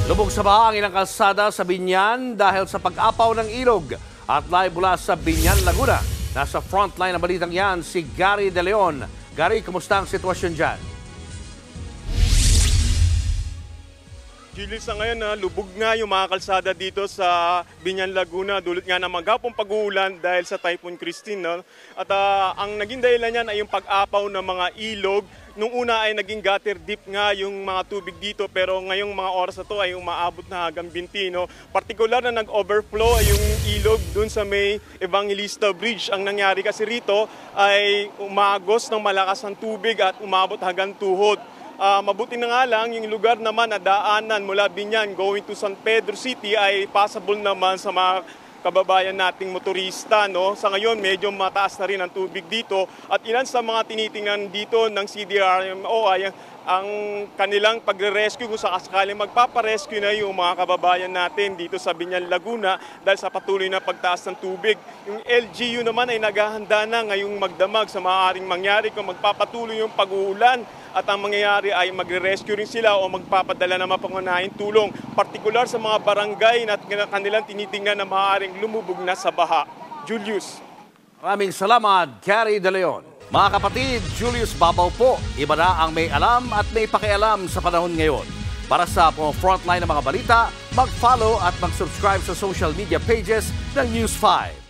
Lubog sa baha ang ilang kalsada sa Binyan dahil sa pag-apaw ng ilog. At live mula sa Binyan, Laguna. Nasa frontline ng balitang yan si Gary De Leon. Gary, kumusta ang sitwasyon dyan? Julius, sa ngayon lubog nga yung mga kalsada dito sa Binyan, Laguna. Dulot nga ng maghapong pag-uulan dahil sa Typhoon Christine. No? At ang naging dahilan niyan ay yung pag-apaw ng mga ilog. Nung una ay naging gutter deep nga yung mga tubig dito, pero ngayong mga oras na to ay umaabot na hanggang binti. No? Partikular na nag-overflow ay yung ilog dun sa may Evangelista Bridge. Ang nangyari kasi rito ay umagos ng malakas ang tubig at umabot hanggang tuhod. Mabuti na nga lang, yung lugar naman na daanan mula Binyan going to San Pedro City ay passable naman sa mga kababayan nating motorista. No? Sa ngayon, medyo mataas na rin ang tubig dito at ilan sa mga tinitingnan dito ng CDRMO ay ang kanilang pagre-rescue kung sakaling magpaparescue na yung mga kababayan natin dito sa Binyan, Laguna dahil sa patuloy na pagtaas ng tubig. Yung LGU naman ay naghahanda na ngayong magdamag sa maaaring mangyari kung magpapatuloy yung pag-uulan at ang mangyayari ay magre-rescue rin sila o magpapadala ng mapangunahing tulong, partikular sa mga barangay na kanilang tinitingnan na maaaring lumubog na sa baha. Julius. Maraming salamat, Gary De Leon. Mga kapatid, Julius Babaw po. Iba na ang may alam at may pakialam sa panahon ngayon. Para sa frontline ng mga balita, mag-follow at mag-subscribe sa social media pages ng News 5.